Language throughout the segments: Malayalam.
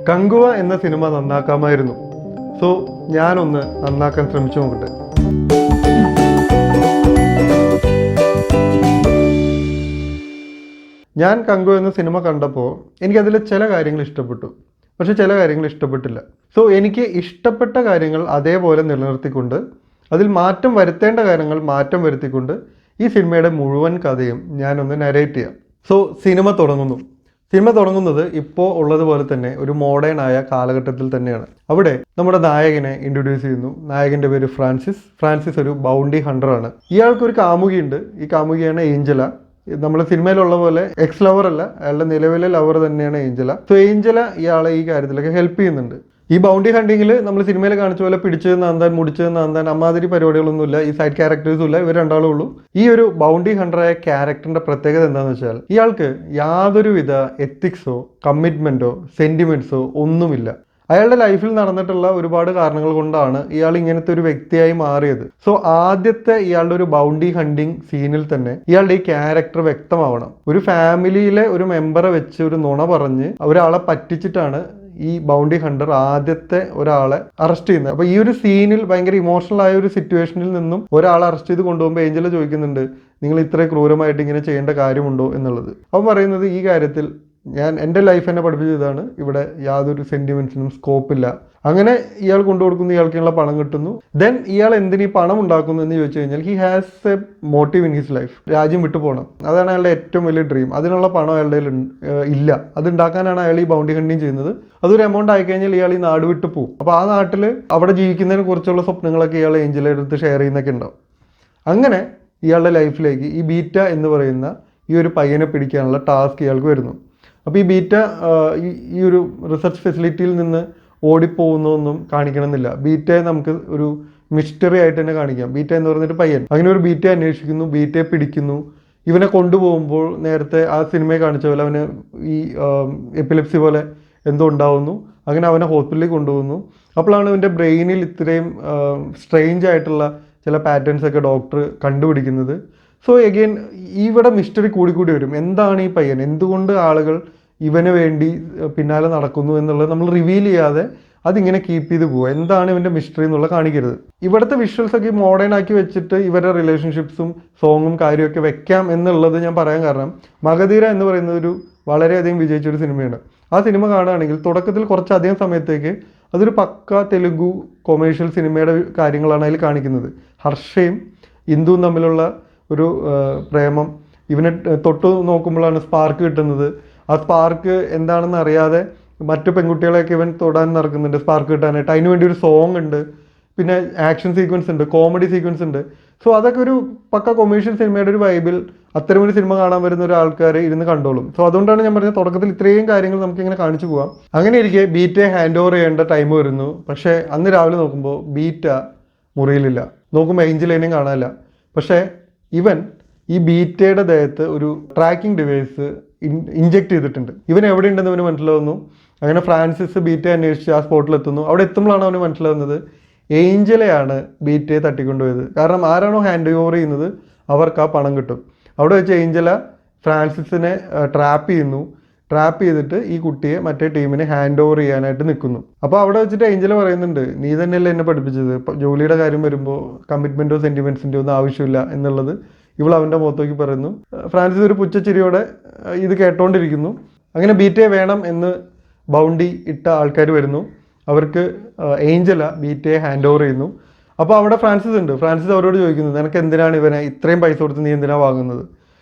കങ്കുവ എന്ന സിനിമ നന്നാക്കാമായിരുന്നു. സോ ഞാനൊന്ന് നന്നാക്കാൻ ശ്രമിച്ചു നോക്കട്ടെ. ഞാൻ കങ്കുവ എന്ന സിനിമ കണ്ടപ്പോൾ എനിക്കതിൽ ചില കാര്യങ്ങൾ ഇഷ്ടപ്പെട്ടു, പക്ഷെ ചില കാര്യങ്ങൾ ഇഷ്ടപ്പെട്ടില്ല. സോ എനിക്ക് ഇഷ്ടപ്പെട്ട കാര്യങ്ങൾ അതേപോലെ നിലനിർത്തിക്കൊണ്ട് അതിൽ മാറ്റം വരുത്തേണ്ട കാര്യങ്ങൾ മാറ്റം വരുത്തിക്കൊണ്ട് ഈ സിനിമയുടെ മുഴുവൻ കഥയും ഞാനൊന്ന് നരേറ്റ് ചെയ്യാം. സോ സിനിമ തുടങ്ങുന്നത് ഇപ്പോൾ ഉള്ളതുപോലെ തന്നെ ഒരു മോഡേൺ ആയ കാലഘട്ടത്തിൽ തന്നെയാണ്. അവിടെ നമ്മുടെ നായകനെ ഇൻട്രൊഡ്യൂസ് ചെയ്യുന്നു. നായകൻ്റെ പേര് ഫ്രാൻസിസ് ഒരു ബൗണ്ടി ഹണ്ടറാണ്. ഇയാൾക്കൊരു കാമുകിയുണ്ട്. ഈ കാമുകിയാണ് ഏഞ്ചല. നമ്മൾ സിനിമയിലുള്ള പോലെ എക്സ് ലവർ അല്ല, അയാളുടെ നിലവിലെ ലവർ തന്നെയാണ് ഏഞ്ചല. സോ ഏഞ്ചല ഇയാളെ ഈ കാര്യത്തിലൊക്കെ ഹെൽപ്പ് ചെയ്യുന്നുണ്ട്. ഈ ബൗണ്ടി ഹണ്ടിങ്ങിൽ നമ്മൾ സിനിമയിൽ കാണിച്ച പോലെ പിടിച്ചത് നാന്താൻ മുടിച്ചത് നാന്താൻ അമ്മാതിരി പരിപാടികളൊന്നുമില്ല. ഈ സൈഡ് ക്യാരക്ടേഴ്സും ഇല്ല, ഇവർ രണ്ടാളും ഉള്ളൂ. ഈ ഒരു ബൗണ്ടി ഹണ്ടറായ ക്യാരക്ടറിന്റെ പ്രത്യേകത എന്താണെന്ന് വെച്ചാൽ ഇയാൾക്ക് യാതൊരുവിധ എത്തിക്സോ കമ്മിറ്റ്മെന്റോ സെന്റിമെന്റ്സോ ഒന്നുമില്ല. അയാളുടെ ലൈഫിൽ നടന്നിട്ടുള്ള ഒരുപാട് കാരണങ്ങൾ കൊണ്ടാണ് ഇയാൾ ഇങ്ങനത്തെ ഒരു വ്യക്തിയായി മാറിയത്. സോ ആദ്യത്തെ ഇയാളുടെ ഒരു ബൗണ്ടി ഹണ്ടിങ് സീനിൽ തന്നെ ഇയാളുടെ ഈ ക്യാരക്ടർ വ്യക്തമാവണം. ഒരു ഫാമിലിയിലെ ഒരു മെമ്പറെ വെച്ച് ഒരു നുണ പറഞ്ഞ് ഒരാളെ പറ്റിച്ചിട്ടാണ് ഈ ബൗണ്ടി ഹണ്ടർ ആദ്യത്തെ ഒരാളെ അറസ്റ്റ് ചെയ്യുന്നത്. അപ്പൊ ഈ ഒരു സീനിൽ ഭയങ്കര ഇമോഷണൽ ആയ ഒരു സിറ്റുവേഷനിൽ നിന്നും ഒരാളെ അറസ്റ്റ് ചെയ്ത് കൊണ്ടുപോകുമ്പോൾ ഏഞ്ചല ചോദിക്കുന്നുണ്ട്, നിങ്ങൾ ഇത്ര ക്രൂരമായിട്ട് ഇങ്ങനെ ചെയ്യേണ്ട കാര്യമുണ്ടോ എന്നുള്ളത്. അവൻ പറയുന്നത് ഈ കാര്യത്തിൽ എൻ്റെ ലൈഫ് എന്നെ പഠിപ്പിച്ചതാണ്, ഇവിടെ യാതൊരു സെന്റിമെന്റ്സിനും സ്കോപ്പില്ല. അങ്ങനെ ഇയാൾ കൊണ്ടുകൊടുക്കുന്നു, ഇയാൾക്കുള്ള പണം കിട്ടുന്നു. ദെൻ ഇയാൾ എന്തിനീ പണം ഉണ്ടാക്കുന്നു എന്ന് ചോദിച്ചു കഴിഞ്ഞാൽ he has A motive in his life. രാജ്യം വിട്ടു പോകണം, അതാണ് അയാളുടെ ഏറ്റവും വലിയ ഡ്രീം. അതിനുള്ള പണം അയാളുടെ ഇല്ല. അത് ഉണ്ടാക്കാനാണ് അയാൾ ഈ ബൗണ്ടി ഹണ്ടിങ് ചെയ്യുന്നത്. അതൊരു എമൗണ്ട് ആയിക്കഴിഞ്ഞാൽ ഇയാൾ ഈ നാട് വിട്ടു പോകും. അപ്പോൾ ആ നാട്ടിൽ അവിടെ ജീവിക്കുന്നതിനെ കുറിച്ചുള്ള സ്വപ്നങ്ങളൊക്കെ ഇയാൾ ഏഞ്ചലിൻ്റെ അടുത്ത് ഷെയർ ചെയ്യുന്നൊക്കെ ഉണ്ടാവും. അങ്ങനെ ഇയാളുടെ ലൈഫിലേക്ക് ഈ ബീറ്റ എന്ന് പറയുന്ന ഈ ഒരു പയ്യനെ പിടിക്കാനുള്ള ടാസ്ക് ഇയാൾക്ക് വരുന്നു. അപ്പോൾ ഈ ബീറ്റ ഈ ഒരു റിസർച്ച് ഫെസിലിറ്റിയിൽ നിന്ന് ഓടിപ്പോകുന്നൊന്നും കാണിക്കണമെന്നില്ല. ബീറ്റയെ നമുക്ക് ഒരു മിസ്റ്ററി ആയിട്ട് തന്നെ കാണിക്കാം. ബീറ്റ എന്ന് പറഞ്ഞൊരു പയ്യൻ അങ്ങനെ ഒരു ബീറ്റയെ അന്വേഷിക്കുന്നു, ബീറ്റയെ പിടിക്കുന്നു. ഇവനെ കൊണ്ടുപോകുമ്പോൾ നേരത്തെ ആ സിനിമയെ കാണിച്ച പോലെ അവന് ഈ എപ്പിലെപ്സി പോലെ എന്തോ ഉണ്ടാവുന്നു. അങ്ങനെ അവനെ ഹോസ്പിറ്റലിൽ കൊണ്ടുപോകുന്നു. അപ്പോഴാണ് ഇവൻ്റെ ബ്രെയിനിൽ ഇത്രയും സ്ട്രെയിഞ്ച് ആയിട്ടുള്ള ചില പാറ്റേൺസ് ഒക്കെ ഡോക്ടർ കണ്ടുപിടിക്കുന്നത്. സോ എഗെയിൻ ഇവിടെ മിസ്റ്ററി കൂടി വരും. എന്താണ് ഈ പയ്യൻ, എന്തുകൊണ്ട് ആളുകൾ ഇവന് വേണ്ടി പിന്നാലെ നടക്കുന്നു എന്നുള്ളത് നമ്മൾ റിവീൽ ചെയ്യാതെ അതിങ്ങനെ കീപ്പ് ചെയ്ത് പോവുക. എന്താണ് ഇവൻ്റെ മിസ്റ്ററി എന്നുള്ളത് കാണിക്കരുത്. ഇവിടുത്തെ വിഷ്വൽസ് ഒക്കെ മോഡേൺ ആക്കി വെച്ചിട്ട് ഇവരുടെ റിലേഷൻഷിപ്സും സോങ്ങും കാര്യമൊക്കെ വെക്കാം എന്നുള്ളത് ഞാൻ പറയാൻ കാരണം മഗധീര എന്ന് പറയുന്നത് ഒരു വളരെയധികം വിജയിച്ചൊരു സിനിമയാണ്. ആ സിനിമ കാണുകയാണെങ്കിൽ തുടക്കത്തിൽ കുറച്ചധികം സമയത്തേക്ക് അതൊരു പക്ക തെലുഗു കൊമേഴ്ഷ്യൽ സിനിമയുടെ കാര്യങ്ങളാണ് അതിൽ കാണിക്കുന്നത്. ഹർഷയും ഇന്ദുവും തമ്മിലുള്ള ഒരു പ്രേമം, ഇവനെ തൊട്ട് നോക്കുമ്പോഴാണ് സ്പാർക്ക് കിട്ടുന്നത്. ആ സ്പാർക്ക് എന്താണെന്ന് അറിയാതെ മറ്റു പെൺകുട്ടികളെയൊക്കെ ഇവൻ തൊടാൻ നടക്കുന്നുണ്ട് സ്പാർക്ക് കിട്ടാനായിട്ട്. അതിന് വേണ്ടി ഒരു സോങ് ഉണ്ട്, പിന്നെ ആക്ഷൻ സീക്വൻസ് ഉണ്ട്, കോമഡി സീക്വൻസ് ഉണ്ട്. സോ അതൊക്കെ ഒരു പക്ക കൊമേഴ്ഷ്യൽ സിനിമയുടെ ഒരു വൈബിൽ അത്തരമൊരു സിനിമ കാണാൻ വരുന്ന ഒരാൾക്കാർ ഇരുന്ന് കണ്ടോളും. സോ അതുകൊണ്ടാണ് ഞാൻ പറഞ്ഞത് തുടക്കത്തിൽ ഇത്രയും കാര്യങ്ങൾ നമുക്ക് ഇങ്ങനെ കാണിച്ചു പോകാം. അങ്ങനെ ഇരിക്കെ ബീറ്റയെ ഹാൻഡ് ഓവർ ചെയ്യേണ്ട ടൈം വരുന്നു. പക്ഷേ അന്ന് രാവിലെ നോക്കുമ്പോൾ ബീറ്റ മുറിയിലില്ല. നോക്കുമ്പോൾ ഏഞ്ചലിനെയും കാണാനില്ല. പക്ഷേ ഇവൻ ഈ ബീറ്റയുടെ ദേഹത്ത് ഒരു ട്രാക്കിംഗ് ഡിവൈസ് ഇഞ്ചെക്ട് ചെയ്തിട്ടുണ്ട്. ഇവൻ എവിടെ ഉണ്ടെന്ന് അവന് മനസ്സിലാവുന്നു. അങ്ങനെ ഫ്രാൻസിസ് ബീറ്റയെ അന്വേഷിച്ച് ആ സ്പോട്ടിലെത്തുന്നു. അവിടെ എത്തുമ്പോഴാണ് അവന് മനസ്സിലാവുന്നത് ഏഞ്ചലയാണ് ബീറ്റയെ തട്ടിക്കൊണ്ടുപോയത്. കാരണം ആരാണോ ഹാൻഡ് ഓവർ ചെയ്യുന്നത് അവർക്ക് ആ പണം കിട്ടും. അവിടെ വെച്ച് ഏഞ്ചല ഫ്രാൻസിസിനെ ട്രാപ്പ് ചെയ്തിട്ട് ഈ കുട്ടിയെ മറ്റേ ടീമിനെ ഹാൻഡ് ഓവർ ചെയ്യാനായിട്ട് നിൽക്കുന്നു. അപ്പോൾ അവിടെ വെച്ചിട്ട് ഏഞ്ചല പറയുന്നുണ്ട്, നീ തന്നെയല്ലേ എന്നെ പഠിപ്പിച്ചത്, ജോലിയുടെ കാര്യം വരുമ്പോൾ കമ്മിറ്റ്മെൻറ്റോ സെൻറ്റിമെൻറ്റ്സിൻ്റെ ഒന്നും ആവശ്യമില്ല എന്നുള്ളത് ഇവൾ അവൻ്റെ മുഖത്തേക്ക് പറയുന്നു. ഫ്രാൻസിസ് ഒരു പുച്ഛച്ചിരിയോടെ ഇത് കേട്ടോണ്ടിരിക്കുന്നു. അങ്ങനെ ബീറ്റയെ വേണം എന്ന് ബൗണ്ടി ഇട്ട ആൾക്കാർ വരുന്നു. അവർക്ക് ഏഞ്ചല ബീറ്റയെ ഹാൻഡ് ഓവർ ചെയ്യുന്നു. അപ്പോൾ അവിടെ ഫ്രാൻസിസ് ഉണ്ട്. ഫ്രാൻസിസ് അവരോട് ചോദിക്കുന്നു, നിനക്ക് എന്തിനാണ് ഇവനെ ഇത്രയും പൈസ കൊടുത്ത് നീ എന്തിനാണ് വാങ്ങുന്നത്?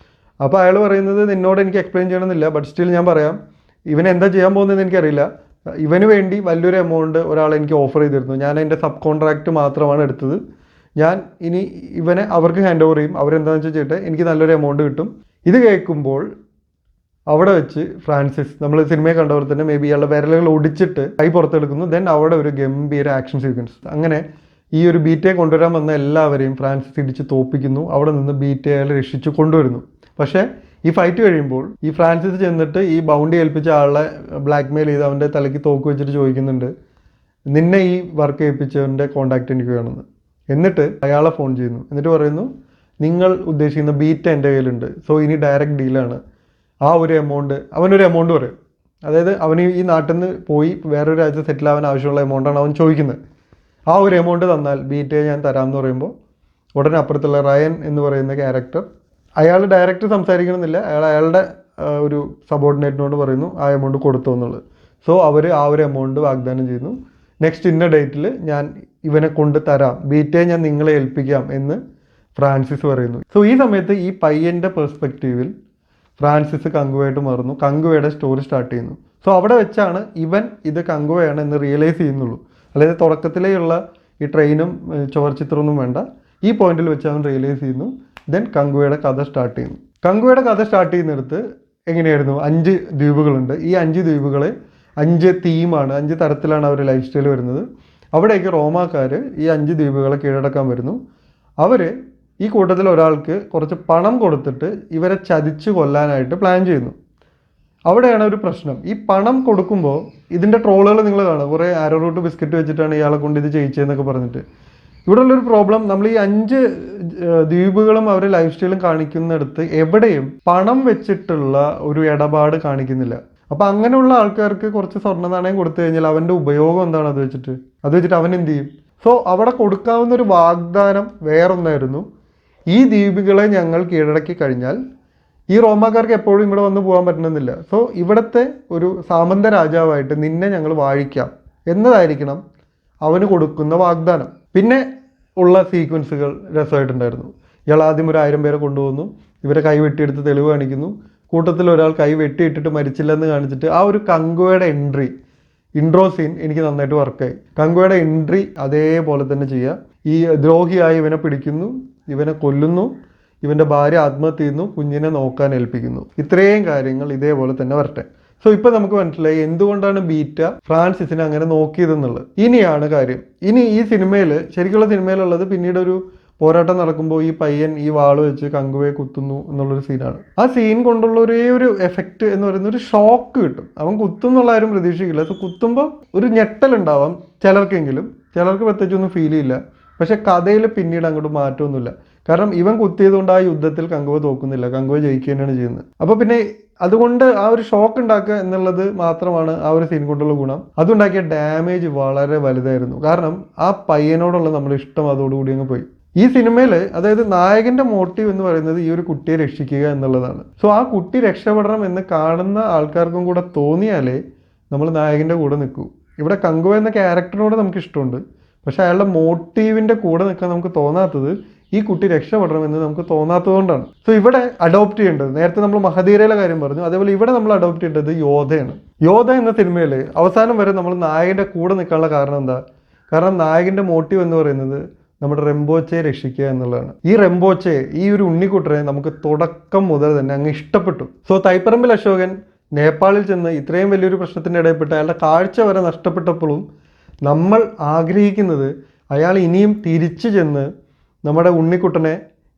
അപ്പോൾ അയാൾ പറയുന്നത്, നിന്നോട് എനിക്ക് എക്സ്പ്ലെയിൻ ചെയ്യണമെന്നില്ല, ബട്ട് സ്റ്റിൽ ഞാൻ പറയാം, ഇവൻ എന്താ ചെയ്യാൻ പോകുന്നതെന്ന് എനിക്കറിയില്ല. ഇവന് വേണ്ടി വലിയൊരു എമൗണ്ട് ഒരാൾ എനിക്ക് ഓഫർ ചെയ്തിരുന്നു. ഞാൻ അതിൻ്റെ സബ് കോൺട്രാക്റ്റ് മാത്രമാണ് എടുത്തത്. ഞാൻ ഇനി ഇവനെ അവർക്ക് ഹാൻഡ് ഓവർ ചെയ്യും. അവരെന്താണെന്ന് വെച്ചാൽ ചെയ്തിട്ട് എനിക്ക് നല്ലൊരു എമൗണ്ട് കിട്ടും. ഇത് കേൾക്കുമ്പോൾ അവിടെ വെച്ച് ഫ്രാൻസിസ് നമ്മൾ സിനിമയെ കണ്ടവർ തന്നെ മേ ബി ഇയാളുടെ വിരലുകൾ ഒടിച്ചിട്ട് കൈ പുറത്തെടുക്കുന്നു. ദെൻ അവിടെ ഒരു ഗംഭീര ആക്ഷൻ സീക്വൻസ്. അങ്ങനെ ഈ ഒരു ബീറ്റയെ കൊണ്ടുവരാൻ വന്ന എല്ലാവരെയും ഫ്രാൻസിസ് ഇടിച്ച് തോപ്പിക്കുന്നു. അവിടെ നിന്ന് ബീറ്റയെ അയാൾ രക്ഷിച്ചു കൊണ്ടുവരുന്നു. പക്ഷേ ഈ ഫൈറ്റ് കഴിയുമ്പോൾ ഈ ഫ്രാൻസിസ് ചെന്നിട്ട് ഈ ബൗണ്ടി ഏൽപ്പിച്ച ആളെ ബ്ലാക്ക് മെയിൽ ചെയ്ത് അവൻ്റെ തലയ്ക്ക് തോക്ക് വെച്ചിട്ട് ചോദിക്കുന്നുണ്ട്, നിന്നെ ഈ വർക്ക് ഏൽപ്പിച്ചവൻ്റെ കോൺടാക്റ്റ് എനിക്ക് വേണമെന്ന്. എന്നിട്ട് അയാളെ ഫോൺ ചെയ്യുന്നു. എന്നിട്ട് പറയുന്നു, നിങ്ങൾ ഉദ്ദേശിക്കുന്ന ബീറ്റ എൻ്റെ കയ്യിലുണ്ട്, സോ ഇനി ഡയറക്റ്റ് ഡീലാണ്. ആ ഒരു എമൗണ്ട്, അവനൊരു എമൗണ്ട് പറയും, അതായത് അവന് ഈ നാട്ടിൽ നിന്ന് പോയി വേറൊരു രാജ്യത്ത് സെറ്റിൽ ആവാൻ ആവശ്യമുള്ള എമൗണ്ടാണ് അവൻ ചോദിക്കുന്നത്. ആ ഒരു എമൗണ്ട് തന്നാൽ ബീറ്റയെ ഞാൻ തരാമെന്ന് പറയുമ്പോൾ ഉടനെ അപ്പുറത്തുള്ള റയൻ എന്ന് പറയുന്ന ക്യാരക്ടർ, അയാൾ ഡയറക്റ്റ് സംസാരിക്കണമെന്നില്ല, അയാളുടെ ഒരു സബോർഡിനേറ്റിനോട് പറയുന്നു ആ എമൗണ്ട് കൊടുത്തു എന്നുള്ളത്. സോ അവർ ആ ഒരു എമൗണ്ട് വാഗ്ദാനം ചെയ്യുന്നു. നെക്സ്റ്റ് ഇന്ന ഡേറ്റിൽ ഞാൻ ഇവനെ കൊണ്ട് തരാം, ബീറ്റയെ ഞാൻ നിങ്ങളെ ഏൽപ്പിക്കാം എന്ന് ഫ്രാൻസിസ് പറയുന്നു. സോ ഈ സമയത്ത് ഈ പയ്യൻ്റെ പെർസ്പെക്റ്റീവിൽ ഫ്രാൻസിസ് കങ്കുവയായിട്ട് മാറുന്നു. കങ്കുവയുടെ സ്റ്റോറി സ്റ്റാർട്ട് ചെയ്യുന്നു. സോ അവിടെ വെച്ചാണ് ഇവൻ ഇത് കങ്കുവയാണ് എന്ന് റിയലൈസ് ചെയ്യുന്നുള്ളൂ. അതായത് തുടക്കത്തിലേയുള്ള ഈ ട്രെയിനും ചുവർച്ചിത്രമൊന്നും വേണ്ട, ഈ പോയിന്റിൽ വെച്ച് അവൻ റിയലൈസ് ചെയ്യുന്നു. ദെൻ കങ്കുവയുടെ കഥ സ്റ്റാർട്ട് ചെയ്യുന്നു. കങ്കുവയുടെ കഥ സ്റ്റാർട്ട് ചെയ്യുന്നിടത്ത് എങ്ങനെയായിരുന്നു, 5 ദ്വീപുകളുണ്ട്. ഈ 5 ദ്വീപുകളെ 5 തീമാണ്, 5 തരത്തിലാണ് അവർ ലൈഫ് സ്റ്റൈൽ വരുന്നത്. അവിടേക്ക് റോമാക്കാർ ഈ 5 ദ്വീപുകളെ കീഴടക്കാൻ വരുന്നു. അവർ ഈ കൂട്ടത്തിൽ ഒരാൾക്ക് കുറച്ച് പണം കൊടുത്തിട്ട് ഇവരെ ചതിച്ച് കൊല്ലാനായിട്ട് പ്ലാൻ ചെയ്യുന്നു. അവിടെയാണ് ഒരു പ്രശ്നം. ഈ പണം കൊടുക്കുമ്പോൾ ഇതിൻ്റെ ട്രോളുകൾ നിങ്ങൾ കാണും, കുറേ ആരോ റൂട്ട് ബിസ്ക്കറ്റ് വെച്ചിട്ടാണ് ഇയാളെ കൊണ്ട് ഇത് ചെയ്യിച്ചതെന്നൊക്കെ പറഞ്ഞിട്ട്. ഇവിടെ ഉള്ളൊരു പ്രോബ്ലം, നമ്മൾ ഈ 5 ദ്വീപുകളും അവരുടെ ലൈഫ് സ്റ്റൈലും കാണിക്കുന്നിടത്ത് എവിടെയും പണം വെച്ചിട്ടുള്ള ഒരു ഇടപാട് കാണിക്കുന്നില്ല. അപ്പം അങ്ങനെയുള്ള ആൾക്കാർക്ക് കുറച്ച് സ്വർണ്ണ നാണയം കൊടുത്തു കഴിഞ്ഞാൽ അവൻ്റെ ഉപയോഗം എന്താണ്? അത് വെച്ചിട്ട് അവൻ എന്ത് ചെയ്യും? സോ അവിടെ കൊടുക്കാവുന്ന ഒരു വാഗ്ദാനം വേറൊന്നായിരുന്നു, ഈ ദ്വീപുകളെ ഞങ്ങൾ കീഴടക്കി കഴിഞ്ഞാൽ ഈ റോമാക്കാർക്ക് എപ്പോഴും ഇവിടെ വന്ന് പോകാൻ പറ്റണമെന്നില്ല. സോ ഇവിടുത്തെ ഒരു സാമന്ത രാജാവായിട്ട് നിന്നെ ഞങ്ങൾ വാഴിക്കാം എന്നതായിരിക്കണം അവന് കൊടുക്കുന്ന വാഗ്ദാനം. പിന്നെ ഉള്ള സീക്വൻസുകൾ രസമായിട്ടുണ്ടായിരുന്നു. ഇയാൾ ആദ്യം ഒരു 1000 പേരെ കൊണ്ടുപോകുന്നു, ഇവരെ കൈ വെട്ടിയെടുത്ത് തെളിവ് കാണിക്കുന്നു. കൂട്ടത്തിൽ ഒരാൾ കൈ വെട്ടിയിട്ടിട്ട് മരിച്ചില്ലെന്ന് കാണിച്ചിട്ട് ആ ഒരു കങ്കുവയുടെ ഇൻട്രോ സീൻ എനിക്ക് നന്നായിട്ട് വർക്കായി. കങ്കുവയുടെ എൻട്രി അതേപോലെ തന്നെ ചെയ്യുക. ഈ ദ്രോഹിയായി ഇവനെ പിടിക്കുന്നു, ഇവനെ കൊല്ലുന്നു, ഇവൻ്റെ ഭാര്യ ആത്മഹത്യ ചെയ്യുന്നു, കുഞ്ഞിനെ നോക്കാൻ ഏൽപ്പിക്കുന്നു. ഇത്രയും കാര്യങ്ങൾ ഇതേപോലെ തന്നെ വരട്ടെ. സോ ഇപ്പം നമുക്ക് മനസ്സിലായി എന്തുകൊണ്ടാണ് ബീറ്റ ഫ്രാൻസിസിനെ അങ്ങനെ നോക്കിയതെന്നുള്ളത്. ഇനിയാണ് കാര്യം. ഇനി ഈ സിനിമയിൽ, ശരിക്കുള്ള സിനിമയിലുള്ളത് പിന്നീട് ഒരു പോരാട്ടം നടക്കുമ്പോൾ ഈ പയ്യൻ ഈ വാള് വെച്ച് കങ്കുവയെ കുത്തുന്നു എന്നുള്ളൊരു സീനാണ്. ആ സീൻ കൊണ്ടുള്ള ഒരേ ഒരു എഫക്റ്റ് എന്ന് പറയുന്ന ഒരു ഷോക്ക് കിട്ടും. അവൻ കുത്തും എന്നുള്ള ആരും പ്രതീക്ഷിക്കില്ല. സോ കുത്തുമ്പോൾ ഒരു ഞെട്ടലുണ്ടാവാം ചിലർക്കെങ്കിലും, ചിലർക്ക് പ്രത്യേകിച്ചൊന്നും ഫീൽ ചെയ്യില്ല. പക്ഷെ കഥയിൽ പിന്നീട് അങ്ങോട്ട് മാറ്റമൊന്നുമില്ല. കാരണം ഇവൻ കുത്തിയതുകൊണ്ട് ആ യുദ്ധത്തിൽ കങ്കുവ തോക്കുന്നില്ല, കങ്കുവ ജയിക്കുക തന്നെയാണ് ചെയ്യുന്നത്. അപ്പോൾ പിന്നെ അതുകൊണ്ട് ആ ഒരു ഷോക്ക് ഉണ്ടാക്കുക എന്നുള്ളത് മാത്രമാണ് ആ ഒരു സീൻ കൊണ്ടുള്ള ഗുണം. അതുണ്ടാക്കിയ ഡാമേജ് വളരെ വലുതായിരുന്നു. കാരണം ആ പയ്യനോടുള്ള നമ്മുടെ ഇഷ്ടം അതോടുകൂടി അങ്ങ് പോയി. ഈ സിനിമയിൽ അതായത് നായകന്റെ മോട്ടീവ് എന്ന് പറയുന്നത് ഈ ഒരു കുട്ടിയെ രക്ഷിക്കുക എന്നുള്ളതാണ്. സോ ആ കുട്ടി രക്ഷപ്പെടണം എന്ന് കാണുന്ന ആൾക്കാർക്കും കൂടെ തോന്നിയാലേ നമ്മൾ നായകന്റെ കൂടെ നിൽക്കൂ. ഇവിടെ കങ്കുവ എന്ന ക്യാരക്ടറിനോട് നമുക്ക് ഇഷ്ടമുണ്ട്, പക്ഷെ അയാളുടെ മോട്ടീവിന്റെ കൂടെ നിൽക്കാൻ നമുക്ക് തോന്നാത്തത് ഈ കുട്ടി രക്ഷപ്പെടണമെന്ന് നമുക്ക് തോന്നാത്തത് കൊണ്ടാണ്. സോ ഇവിടെ അഡോപ്റ്റ് ചെയ്യേണ്ടത്, നേരത്തെ നമ്മൾ മഹദീരയിലെ കാര്യം പറഞ്ഞു, അതേപോലെ ഇവിടെ നമ്മൾ അഡോപ്റ്റ് ചെയ്യേണ്ടത് യോധയാണ്. യോധ എന്ന സിനിമയിൽ അവസാനം വരെ നമ്മൾ നായകന്റെ കൂടെ നിൽക്കാനുള്ള കാരണം എന്താ? കാരണം നായകന്റെ മോട്ടീവ് എന്ന് പറയുന്നത് നമ്മുടെ റെംബോച്ചയെ രക്ഷിക്കുക എന്നുള്ളതാണ്. ഈ റെംബോച്ചയെ, ഈ ഒരു ഉണ്ണിക്കുട്ടനെ നമുക്ക് തുടക്കം മുതൽ തന്നെ അങ്ങ് ഇഷ്ടപ്പെട്ടു. സോ തൈപ്പറമ്പിൽ അശോകൻ നേപ്പാളിൽ ചെന്ന് ഇത്രയും വലിയൊരു പ്രശ്നത്തിൻ്റെ ഇടയിൽപ്പെട്ട് അയാളുടെ കാഴ്ച വരെ നഷ്ടപ്പെട്ടപ്പോഴും നമ്മൾ ആഗ്രഹിക്കുന്നത് അയാൾ ഇനിയും തിരിച്ചു ചെന്ന് നമ്മുടെ ഉണ്ണിക്കുട്ടനെ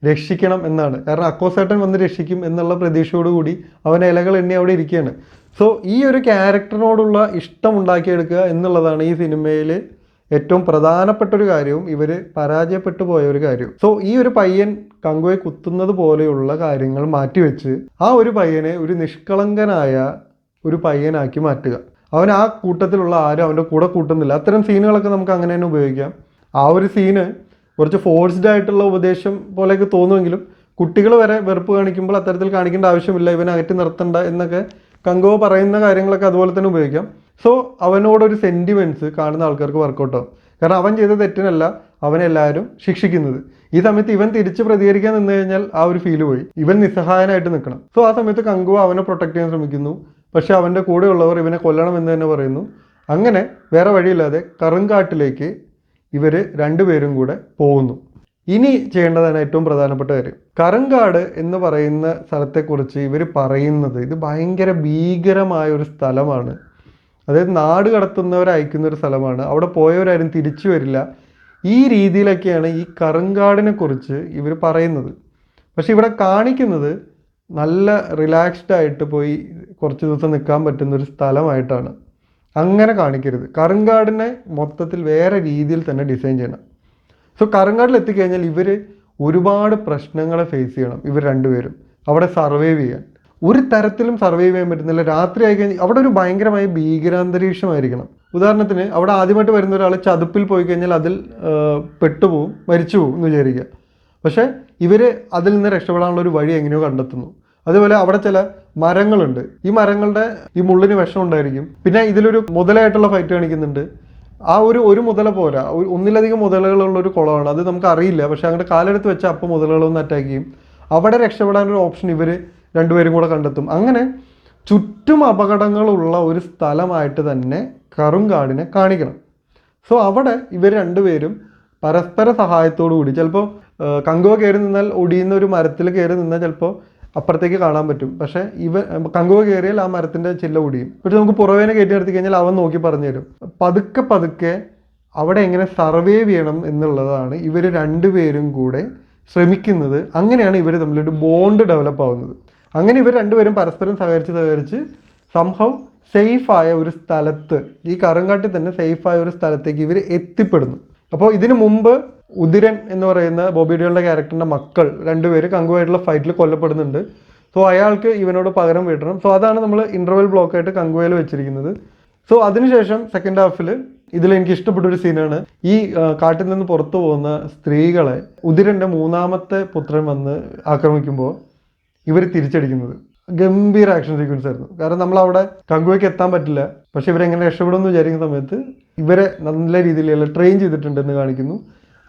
രക്ഷിക്കണം എന്നാണ്. കാരണം അക്കോസേട്ടൻ വന്ന് രക്ഷിക്കും എന്നുള്ള പ്രതീക്ഷയോടുകൂടി അവൻ ഇലകൾ എണ്ണി അവിടെ ഇരിക്കുകയാണ്. സോ ഈ ഒരു ക്യാരക്ടറിനോടുള്ള ഇഷ്ടം ഉണ്ടാക്കിയെടുക്കുക എന്നുള്ളതാണ് ഈ സിനിമയിൽ ഏറ്റവും പ്രധാനപ്പെട്ട ഒരു കാര്യവും ഇവർ പരാജയപ്പെട്ടു പോയ ഒരു കാര്യവും. സോ ഈ ഒരു പയ്യൻ കങ്കുവയെ കുത്തുന്നത് പോലെയുള്ള കാര്യങ്ങൾ മാറ്റിവെച്ച് ആ ഒരു പയ്യനെ ഒരു നിഷ്കളങ്കനായ ഒരു പയ്യനാക്കി മാറ്റുക. അവൻ ആ കൂട്ടത്തിലുള്ള ആരും അവൻ്റെ കൂടെ കൂട്ടുന്നില്ല. അത്തരം സീനുകളൊക്കെ നമുക്ക് അങ്ങനെ തന്നെ ഉപയോഗിക്കാം. ആ ഒരു സീന് കുറച്ച് ഫോഴ്സ്ഡ് ആയിട്ടുള്ള ഉപദേശം പോലെയൊക്കെ തോന്നുമെങ്കിലും കുട്ടികൾ വരെ വെറുപ്പ് കാണിക്കുമ്പോൾ അത്തരത്തിൽ കാണിക്കേണ്ട ആവശ്യമില്ല, ഇവനെ അകറ്റി നിർത്തണ്ട എന്നൊക്കെ കങ്കുവ പറയുന്ന കാര്യങ്ങളൊക്കെ അതുപോലെ തന്നെ ഉപയോഗിക്കാം. സോ അവനോടൊരു സെൻറ്റിമെൻറ്റ്സ് കാണുന്ന ആൾക്കാർക്ക് വർക്കൗട്ടാവും. കാരണം അവൻ ചെയ്ത തെറ്റിനല്ല അവനെല്ലാവരും ശിക്ഷിക്കുന്നത്. ഈ സമയത്ത് ഇവൻ തിരിച്ച് പ്രതികരിക്കാൻ നിന്ന് കഴിഞ്ഞാൽ ആ ഒരു ഫീല് പോയി, ഇവൻ നിസ്സഹായനായിട്ട് നിൽക്കണം. സോ ആ സമയത്ത് കങ്കുവ അവനെ പ്രൊട്ടക്ട് ചെയ്യാൻ ശ്രമിക്കുന്നു, പക്ഷെ അവൻ്റെ കൂടെയുള്ളവർ ഇവനെ കൊല്ലണം എന്ന് തന്നെ പറയുന്നു. അങ്ങനെ വേറെ വഴിയില്ലാതെ കറുങ്കാട്ടിലേക്ക് ഇവർ രണ്ടുപേരും കൂടെ പോകുന്നു. ഇനി ചെയ്യേണ്ടതാണ് ഏറ്റവും പ്രധാനപ്പെട്ട കാര്യം. കറുങ്കാട് എന്ന് പറയുന്ന സ്ഥലത്തെക്കുറിച്ച് ഇവർ പറയുന്നത് ഇത് ഭയങ്കര ഭീകരമായ ഒരു സ്ഥലമാണ്. അതായത് നാട് കടത്തുന്നവരെ അയക്കുന്ന ഒരു സ്ഥലമാണ്, അവിടെ പോയവരാരും തിരിച്ചു വരില്ല. ഈ രീതിയിലൊക്കെയാണ് ഈ കറുങ്കാടിനെ കുറിച്ച് ഇവർ പറയുന്നത്. പക്ഷെ ഇവിടെ കാണിക്കുന്നത് നല്ല റിലാക്സ്ഡ് ആയിട്ട് പോയി കുറച്ച് ദിവസം നിൽക്കാൻ പറ്റുന്ന ഒരു സ്ഥലമായിട്ടാണ്. അങ്ങനെ കാണിക്കരുത്. കറുങ്കാടിനെ മൊത്തത്തിൽ വേറെ രീതിയിൽ തന്നെ ഡിസൈൻ ചെയ്യണം. സോ കറുങ്കാടിൽ എത്തിക്കഴിഞ്ഞാൽ ഇവർ ഒരുപാട് പ്രശ്നങ്ങളെ ഫേസ് ചെയ്യണം. ഇവർ രണ്ടുപേരും അവിടെ സർവൈവ് ചെയ്യാൻ ഒരു തരത്തിലും സർവൈവ് ചെയ്യാൻ പറ്റുന്നില്ല. രാത്രി ആയി കഴിഞ്ഞാൽ അവിടെ ഒരു ഭയങ്കരമായ ഭീകരാന്തരീക്ഷമായിരിക്കണം. ഉദാഹരണത്തിന് അവിടെ ആദ്യമായിട്ട് വരുന്ന ഒരാൾ ചതുപ്പിൽ പോയി കഴിഞ്ഞാൽ അതിൽ പെട്ടുപോകും, മരിച്ചു പോകും എന്ന് വിചാരിക്കുക. പക്ഷേ ഇവർ അതിൽ നിന്ന് രക്ഷപ്പെടാനുള്ള ഒരു വഴി എങ്ങനെയോ കണ്ടെത്തുന്നു. അതുപോലെ അവിടെ ചില മരങ്ങളുണ്ട്. ഈ മരങ്ങളുടെ ഈ മുള്ളിന് വിഷം ഉണ്ടായിരിക്കും. പിന്നെ ഇതിലൊരു മുതലായിട്ടുള്ള ഫൈറ്റ് കാണിക്കുന്നുണ്ട്. ആ ഒരു മുതല പോരാ, ഒന്നിലധികം മുതലകളുള്ള ഒരു കുളമാണ്. അത് നമുക്ക് അറിയില്ല, പക്ഷെ അങ്ങോട്ട് കാലെടുത്ത് വെച്ചാൽ അപ്പം മുതലകളൊന്ന് അറ്റാക്ക് ചെയ്യും. അവിടെ രക്ഷപ്പെടാനൊരു ഓപ്ഷൻ ഇവർ രണ്ടുപേരും കൂടെ കണ്ടെത്തും. അങ്ങനെ ചുറ്റും അപകടങ്ങളുള്ള ഒരു സ്ഥലമായിട്ട് തന്നെ കറുങ്കാടിനെ കാണിക്കണം. സോ അവിടെ ഇവർ രണ്ടുപേരും പരസ്പര സഹായത്തോടു കൂടി, ചിലപ്പോൾ കങ്കുവ കയറി നിന്നാൽ ഒടിയുന്ന ഒരു മരത്തിൽ കയറി നിന്നാൽ ചിലപ്പോൾ അപ്പുറത്തേക്ക് കാണാൻ പറ്റും. പക്ഷേ കങ്കുവ കയറിയാൽ ആ മരത്തിൻ്റെ ചില്ല ഒടിയും. പക്ഷെ നമുക്ക് പുറവേനെ കയറ്റി നിർത്തി കഴിഞ്ഞാൽ അവൻ നോക്കി പറഞ്ഞു തരും. പതുക്കെ പതുക്കെ അവിടെ എങ്ങനെ സർവൈവ് ചെയ്യണം എന്നുള്ളതാണ് ഇവർ രണ്ടുപേരും കൂടെ ശ്രമിക്കുന്നത്. അങ്ങനെയാണ് ഇവർ തമ്മിലൊരു ബോണ്ട് ഡെവലപ്പ് ആവുന്നത്. അങ്ങനെ ഇവർ രണ്ടുപേരും പരസ്പരം സഹകരിച്ച് സംഭവം സേഫായ ഒരു സ്ഥലത്ത്, ഈ കറുങ്കാട്ടിൽ തന്നെ സേഫായ ഒരു സ്ഥലത്തേക്ക് ഇവർ എത്തിപ്പെടുന്നു. അപ്പോൾ ഇതിനു മുമ്പ് ഉദിരൻ എന്ന് പറയുന്ന ബോബി ഡിയോളിൻ്റെ ക്യാരക്ടറിൻ്റെ മക്കൾ രണ്ടുപേര് കങ്കുവായിട്ടുള്ള ഫൈറ്റിൽ കൊല്ലപ്പെടുന്നുണ്ട്. സോ അയാൾക്ക് ഇവനോട് പകരം വീട്ടണം. സോ അതാണ് നമ്മൾ ഇൻ്റർവെൽ ബ്ലോക്കായിട്ട് കങ്കുവയിൽ വെച്ചിരിക്കുന്നത്. സോ അതിനുശേഷം സെക്കൻഡ് ഹാഫിൽ ഇതിൽ എനിക്ക് ഇഷ്ടപ്പെട്ടൊരു സീനാണ്, ഈ കാട്ടിൽ നിന്ന് പുറത്തു പോകുന്ന സ്ത്രീകളെ ഉദിരൻ്റെ മൂന്നാമത്തെ പുത്രൻ വന്ന് ആക്രമിക്കുമ്പോൾ ഇവർ തിരിച്ചടിക്കുന്നത്. ഗംഭീര ആക്ഷൻ സീക്വൻസ് ആയിരുന്നു. കാരണം നമ്മളവിടെ കങ്കുവയ്ക്ക് എത്താൻ പറ്റില്ല, പക്ഷെ ഇവരെങ്ങനെ രക്ഷപ്പെടുമെന്ന് വിചാരിക്കുന്ന സമയത്ത് ഇവരെ നല്ല രീതിയിലുള്ള ട്രെയിൻ ചെയ്തിട്ടുണ്ടെന്ന് കാണിക്കുന്നു.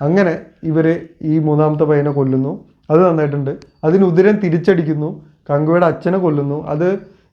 അങ്ങനെ ഇവർ ഈ മൂന്നാമത്തെ പയ്യനെ കൊല്ലുന്നു. അത് നന്നായിട്ടുണ്ട്. അതിന് ഉദിരൻ തിരിച്ചടിക്കുന്നു, കങ്കുവയുടെ അച്ഛനെ കൊല്ലുന്നു. അത്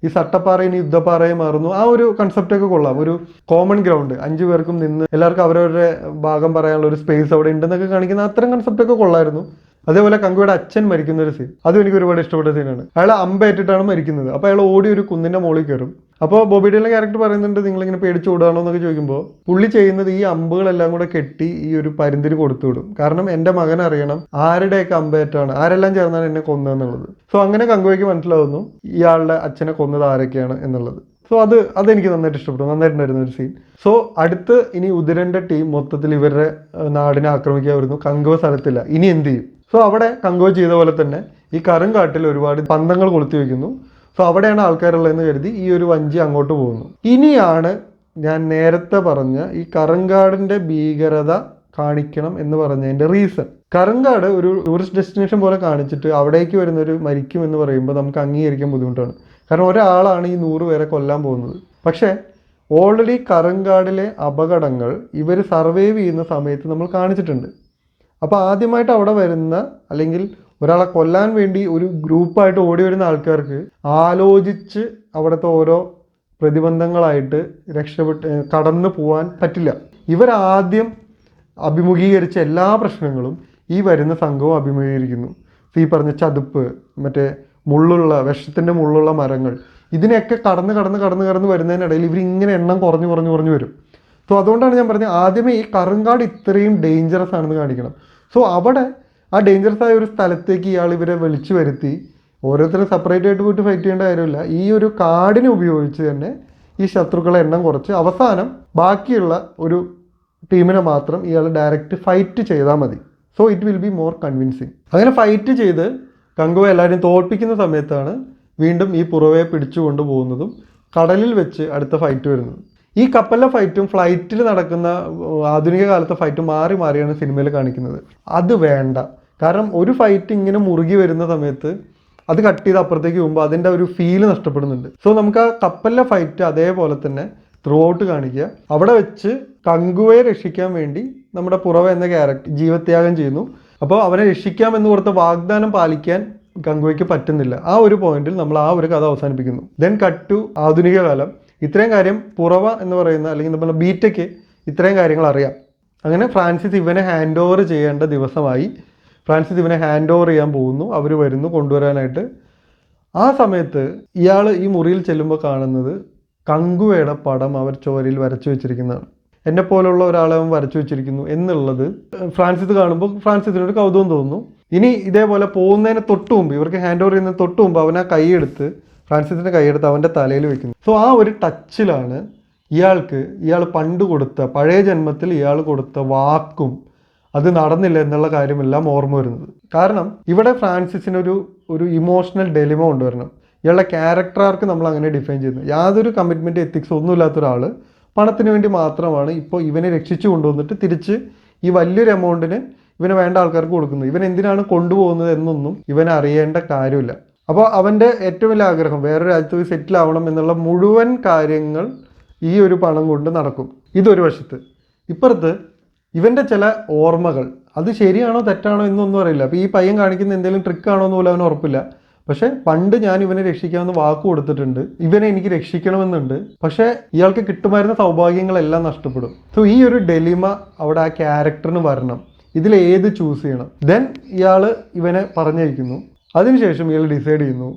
ഈ സട്ടപ്പാറയും യുദ്ധപ്പാറയും മാറുന്നു. ആ ഒരു കൺസെപ്റ്റൊക്കെ കൊള്ളാം. ഒരു കോമൺ ഗ്രൗണ്ട്, 5 പേർക്കും നിന്ന് എല്ലാവർക്കും അവരവരുടെ ഭാഗം പറയാനുള്ള ഒരു സ്പേസ് അവിടെ ഉണ്ടെന്നൊക്കെ കാണിക്കുന്ന അത്തരം കൺസെപ്റ്റൊക്കെ കൊള്ളായിരുന്നു. അതേപോലെ കങ്കുവയുടെ അച്ഛൻ മരിക്കുന്ന ഒരു സീൻ, അതും എനിക്ക് ഒരുപാട് ഇഷ്ടപ്പെട്ട സീനാണ്. അയാൾ അമ്പേറ്റിട്ടാണ് മരിക്കുന്നത്. അപ്പോൾ അയാൾ ഓടി ഒരു കുന്നിൻ്റെ മുകളിൽ കയറും. അപ്പോൾ ബോബി ഡിയോളിൻ്റെ ക്യാരക്ടർ പറയുന്നുണ്ട്, നിങ്ങളിങ്ങനെ പേടിച്ച് ഓടുകയാണോ എന്നൊക്കെ ചോദിക്കുമ്പോൾ പുള്ളി ചെയ്യുന്നത് ഈ അമ്പുകളെല്ലാം കൂടെ കെട്ടി ഈ ഒരു പരുന്തിന് കൊടുത്തു വിടും. കാരണം എൻ്റെ മകൻ അറിയണം ആരുടെയൊക്കെ അമ്പേറ്റാണ്, ആരെല്ലാം ചേർന്നാണ് എന്നെ കൊന്നതെന്നുള്ളത്. സോ അങ്ങനെ കങ്കുവയ്ക്ക് മനസ്സിലാവുന്നു ഇയാളുടെ അച്ഛനെ കൊന്നത് ആരൊക്കെയാണ് എന്നുള്ളത്. സോ അതെനിക്ക് നന്നായിട്ട് ഇഷ്ടപ്പെട്ടു, നന്നായിട്ടുണ്ടായിരുന്ന ഒരു സീൻ. സോ അടുത്ത് ഇനി ഉദിരൻ്റെ ടീം മൊത്തത്തിൽ ഇവരുടെ നാടിനെ ആക്രമിക്കാൻ വരുന്നു. കങ്കുവ സ്ഥലത്തില്ല, ഇനി എന്ത് ചെയ്യും? സോ അവിടെ കങ്കുവ ചെയ്ത പോലെ തന്നെ ഈ കറുങ്കാട്ടിൽ ഒരുപാട് പന്തങ്ങൾ കൊളുത്തി വയ്ക്കുന്നു. സോ അവിടെയാണ് ആൾക്കാരുള്ളതെന്ന് കരുതി ഈ ഒരു വഞ്ചി അങ്ങോട്ട് പോകുന്നു. ഇനിയാണ് ഞാൻ നേരത്തെ പറഞ്ഞ ഈ കറുങ്കാടിൻ്റെ ഭീകരത കാണിക്കണം എന്ന് പറഞ്ഞതിൻ്റെ റീസൺ. കറുങ്കാട് ഒരു ടൂറിസ്റ്റ് ഡെസ്റ്റിനേഷൻ പോലെ കാണിച്ചിട്ട് അവിടേക്ക് വരുന്നൊരു മരിക്കും എന്ന് പറയുമ്പോൾ നമുക്ക് അംഗീകരിക്കാൻ ബുദ്ധിമുട്ടാണ്. കാരണം ഒരാളാണ് ഈ 100 പേരെ കൊല്ലാൻ പോകുന്നത്. പക്ഷേ ഓൾറെഡി കറുങ്കാടിലെ അപകടങ്ങൾ ഇവർ സർവൈവ് ചെയ്യുന്ന സമയത്ത് നമ്മൾ കാണിച്ചിട്ടുണ്ട്. അപ്പോൾ ആദ്യമായിട്ട് അവിടെ വരുന്ന, അല്ലെങ്കിൽ ഒരാളെ കൊല്ലാൻ വേണ്ടി ഒരു ഗ്രൂപ്പായിട്ട് ഓടി വരുന്ന ആൾക്കാർക്ക് ആലോചിച്ച് അവിടുത്തെ ഓരോ പ്രതിബന്ധങ്ങളായിട്ട് കടന്നു പോകാൻ പറ്റില്ല. ഇവരാദ്യം അഭിമുഖീകരിച്ച എല്ലാ പ്രശ്നങ്ങളും ഈ വരുന്ന സംഘവും അഭിമുഖീകരിക്കുന്നു. ഈ പറഞ്ഞ ചതുപ്പ്, മറ്റേ വിഷത്തിൻ്റെ മുള്ളുള്ള മരങ്ങൾ, ഇതിനെയൊക്കെ കടന്ന് വരുന്നതിനിടയിൽ ഇവരിങ്ങനെ എണ്ണം കുറഞ്ഞു വരും. സോ അതുകൊണ്ടാണ് ഞാൻ പറഞ്ഞത് ആദ്യമേ ഈ കറുങ്കാട് ഇത്രയും ഡേഞ്ചറസ് ആണെന്ന് കാണിക്കണം. സോ അവിടെ ആ ഡേഞ്ചറസ് ആയ ഒരു സ്ഥലത്തേക്ക് ഇവരെ വിളിച്ചു വരുത്തി ഓരോരുത്തരും സെപ്പറേറ്റ് ആയിട്ട് പോയിട്ട് ഫൈറ്റ് ചെയ്യേണ്ട കാര്യമില്ല. ഈ ഒരു കാടിനെ ഉപയോഗിച്ച് തന്നെ ഈ ശത്രുക്കളെ എണ്ണം കുറച്ച് അവസാനം ബാക്കിയുള്ള ഒരു ടീമിനെ മാത്രം ഡയറക്റ്റ് ഫൈറ്റ് ചെയ്താൽ മതി. So it will be more convincing. അങ്ങനെ ഫൈറ്റ് ചെയ്ത് കങ്കുവ എല്ലാവരെയും തോൽപ്പിക്കുന്ന സമയത്താണ് വീണ്ടും ഈ പുറവയെ പിടിച്ചു കൊണ്ടുപോകുന്നതും കടലിൽ വെച്ച് അടുത്ത ഫൈറ്റ് വരുന്നത്. ഈ കപ്പലിലെ ഫൈറ്റും ഫ്ലൈറ്റിൽ നടക്കുന്ന ആധുനിക കാലത്തെ ഫൈറ്റും മാറിയാണ് സിനിമയിൽ കാണിക്കുന്നത്. അത് വേണ്ട. കാരണം ഒരു ഫൈറ്റ് ഇങ്ങനെ മുറുകി വരുന്ന സമയത്ത് അത് കട്ട് ചെയ്ത് അപ്പുറത്തേക്ക് പോകുമ്പോൾ അതിൻ്റെ ഒരു ഫീല് നഷ്ടപ്പെടുന്നുണ്ട്. സോ നമുക്ക് ആ കപ്പലിലെ ഫൈറ്റ് അതേപോലെ തന്നെ ത്രൂ ഔട്ട് കാണിക്കുക. അവിടെ വെച്ച് കങ്കുവയെ രക്ഷിക്കാൻ വേണ്ടി നമ്മുടെ പുറവ എന്ന ക്യാരക്ടർ ജീവത്യാഗം ചെയ്യുന്നു. അപ്പോൾ അവനെ രക്ഷിക്കാമെന്ന് കൊടുത്ത വാഗ്ദാനം പാലിക്കാൻ കങ്കുവയ്ക്ക് പറ്റുന്നില്ല. ആ ഒരു പോയിന്റിൽ നമ്മൾ ആ ഒരു കഥ അവസാനിപ്പിക്കുന്നു. ദെൻ കട്ട് ടു ആധുനിക കാലം. ഇത്രയും കാര്യം പുറവ എന്ന് പറയുന്ന, അല്ലെങ്കിൽ നമ്മൾ ബീറ്റയ്ക്ക് ഇത്രയും കാര്യങ്ങൾ അറിയാം. അങ്ങനെ ഫ്രാൻസിസ് ഇവനെ ഹാൻഡ് ഓവർ ചെയ്യേണ്ട ദിവസമായി. ഫ്രാൻസിസ് ഇവനെ ഹാൻഡ് ഓവർ ചെയ്യാൻ പോകുന്നു. അവർ വരുന്നു കൊണ്ടുവരാനായിട്ട്. ആ സമയത്ത് ഇയാൾ ഈ മുറിയിൽ ചെല്ലുമ്പോൾ കാണുന്നത് കങ്കുവയുടെ പടം അവർ ചോരയിൽ വരച്ചു വെച്ചിരിക്കുന്നതാണ്. എന്നെപ്പോലുള്ള ഒരാളെ അവൻ വരച്ചു വെച്ചിരിക്കുന്നു എന്നുള്ളത് ഫ്രാൻസിസ് കാണുമ്പോൾ ഫ്രാൻസിസിനൊരു കൗതുകം തോന്നുന്നു. ഇനി ഇതേപോലെ പോകുന്നതിന് തൊട്ട് മുമ്പ്, ഇവർക്ക് ഹാൻഡ് ഓവർ ചെയ്യുന്നതിന് തൊട്ട് മുമ്പ് അവൻ ആ ഫ്രാൻസിസിൻ്റെ കൈയെടുത്ത് അവൻ്റെ തലയിൽ വെക്കുന്നു. സോ ആ ഒരു ടച്ചിലാണ് ഇയാൾ പണ്ട് കൊടുത്ത, പഴയ ജന്മത്തിൽ ഇയാൾ കൊടുത്ത വാക്കും അത് നടന്നില്ല എന്നുള്ള കാര്യമെല്ലാം ഓർമ്മ വരുന്നത്. കാരണം ഇവിടെ ഫ്രാൻസിസിനൊരു ഇമോഷണൽ ഡെലിമ കൊണ്ടുവരണം. ഇയാളുടെ ക്യാരക്ടർ ആർക്ക് നമ്മൾ അങ്ങനെ ഡിഫൈൻ ചെയ്യുന്നു. യാതൊരു കമ്മിറ്റ്മെൻറ്റ് എത്തിക്സ് ഒന്നും ഇല്ലാത്ത ഒരാൾ പണത്തിന് വേണ്ടി മാത്രമാണ് ഇപ്പോൾ ഇവനെ രക്ഷിച്ചു കൊണ്ടുവന്നിട്ട് തിരിച്ച് ഈ വലിയൊരു എമൗണ്ടിന് ഇവന് വേണ്ട ആൾക്കാർക്ക് കൊടുക്കുന്നത്. ഇവൻ എന്തിനാണ് കൊണ്ടുപോകുന്നത് എന്നൊന്നും ഇവൻ അറിയേണ്ട കാര്യമില്ല. അപ്പോൾ അവൻ്റെ ഏറ്റവും വലിയ ആഗ്രഹം വേറൊരു രാജ്യത്ത് പോയി സെറ്റിൽ ആവണം എന്നുള്ള മുഴുവൻ കാര്യങ്ങൾ ഈ ഒരു പണം കൊണ്ട് നടക്കും. ഇതൊരു വശത്ത്. ഇപ്പുറത്ത് ഇവൻ്റെ ചില ഓർമ്മകൾ, അത് ശരിയാണോ തെറ്റാണോ എന്നൊന്നും അറിയില്ല. അപ്പോൾ ഈ പയ്യൻ കാണിക്കുന്ന എന്തെങ്കിലും ട്രിക്കാണോ എന്ന് പോലും അവന് ഉറപ്പില്ല. പക്ഷേ പണ്ട് ഞാൻ ഇവനെ രക്ഷിക്കാമെന്ന് വാക്ക് കൊടുത്തിട്ടുണ്ട്, ഇവനെ എനിക്ക് രക്ഷിക്കണമെന്നുണ്ട്, പക്ഷേ ഇയാൾക്ക് കിട്ടുമായിരുന്ന സൗഭാഗ്യങ്ങളെല്ലാം നഷ്ടപ്പെടും. സോ ഈ ഒരു ഡെലിമ അവിടെ ആ ക്യാരക്ടറിന് വരണം. ഇതിലേത് ചൂസ് ചെയ്യണം? ദെൻ ഇയാൾ ഇവനെ പറഞ്ഞയക്കുന്നു. അതിനുശേഷം ഇയാൾ ഡിസൈഡ് ചെയ്യുന്നു,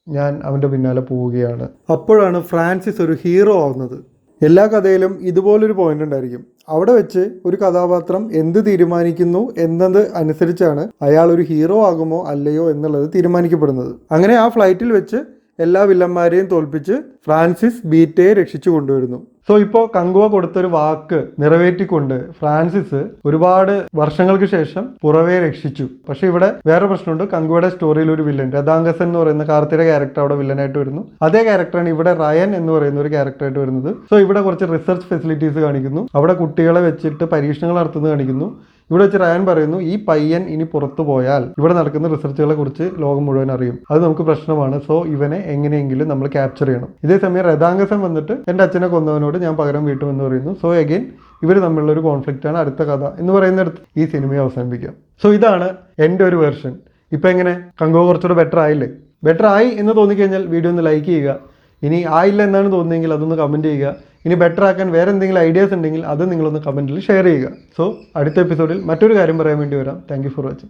ഞാൻ അവൻ്റെ പിന്നാലെ പോവുകയാണ്. അപ്പോഴാണ് ഫ്രാൻസിസ് ഒരു ഹീറോ ആവുന്നത്. എല്ലാ കഥയിലും ഇതുപോലൊരു പോയിന്റ് ഉണ്ടായിരിക്കും. അവിടെ വെച്ച് ഒരു കഥാപാത്രം എന്ത് തീരുമാനിക്കുന്നു എന്നത് അനുസരിച്ചാണ് അയാൾ ഒരു ഹീറോ ആകുമോ അല്ലയോ എന്നുള്ളത് തീരുമാനിക്കപ്പെടുന്നത്. അങ്ങനെ ആ ഫ്ലൈറ്റിൽ വെച്ച് എല്ലാ വില്ലന്മാരെയും തോൽപ്പിച്ച് ഫ്രാൻസിസ് ബീറ്റയെ രക്ഷിച്ചു കൊണ്ടുവരുന്നു. സോ ഇപ്പോൾ കങ്കുവ കൊടുത്തൊരു വാക്ക് നിറവേറ്റിക്കൊണ്ട് ഫ്രാൻസിസ് ഒരുപാട് വർഷങ്ങൾക്ക് ശേഷം പുറവെ രക്ഷിച്ചു. പക്ഷെ ഇവിടെ വേറെ പ്രശ്നമുണ്ട്. കങ്കുവയുടെ സ്റ്റോറിയിൽ ഒരു വില്ലൻ രഥാങ്കസൻ എന്ന് പറയുന്ന കാർത്തിയുടെ ക്യാരക്ടർ അവിടെ വില്ലനായിട്ട് വരുന്നു. അതേ ക്യാരക്ടറാണ് ഇവിടെ റയൻ എന്ന് പറയുന്ന ഒരു ക്യാരക്ടറായിട്ട് വരുന്നത്. സോ ഇവിടെ കുറച്ച് റിസർച്ച് ഫെസിലിറ്റീസ് കാണിക്കുന്നു. അവിടെ കുട്ടികളെ വെച്ചിട്ട് പരീക്ഷണങ്ങൾ നടത്തുന്നത് കാണിക്കുന്നു. ഇവിടെ വെച്ച് റയൻ പറയുന്നു, ഈ പയ്യൻ ഇനി പുറത്തു പോയാൽ ഇവിടെ നടക്കുന്ന റിസർച്ചുകളെ കുറിച്ച് ലോകം മുഴുവൻ അറിയും, അത് നമുക്ക് പ്രശ്നമാണ്. സോ ഇവനെ എങ്ങനെയെങ്കിലും നമ്മൾ ക്യാപ്ചർ ചെയ്യണം. ഇതേസമയം രഥാങ്കസൻ വന്നിട്ട് എൻ്റെ അച്ഛനെ കൊന്നവനോട് ഞാൻ പകരം വീട്ടുമെന്ന് പറയുന്നു. സോ അഗെയിൻ ഇവർ തമ്മിലുള്ള ഒരു കോൺഫ്ലിക്റ്റ് ആണ് അടുത്ത കഥ എന്ന് പറയുന്നിടത്ത് ഈ സിനിമയെ അവസാനിപ്പിക്കാം. സോ ഇതാണ് എൻ്റെ ഒരു വെർഷൻ. ഇപ്പം എങ്ങനെ കങ്കുവ കുറച്ചുകൂടെ ബെറ്റർ ആയില്ലേ? ബെറ്റർ ആയി എന്ന് തോന്നിക്കഴിഞ്ഞാൽ വീഡിയോ ഒന്ന് ലൈക്ക് ചെയ്യുക. ഇനി ആയില്ല എന്നാണ് തോന്നുന്നതെങ്കിൽ അതൊന്ന് കമൻറ്റ് ചെയ്യുക. ഇനി ബെറ്റർ ആക്കാൻ വേറെ എന്തെങ്കിലും ഐഡിയാസ് ഉണ്ടെങ്കിൽ അത് നിങ്ങളൊന്ന് കമൻറ്റിൽ ഷെയർ ചെയ്യുക. സോ അടുത്ത എപ്പിസോഡിൽ മറ്റൊരു കാര്യം പറയാൻ വേണ്ടി വരാം. Thank you for watching.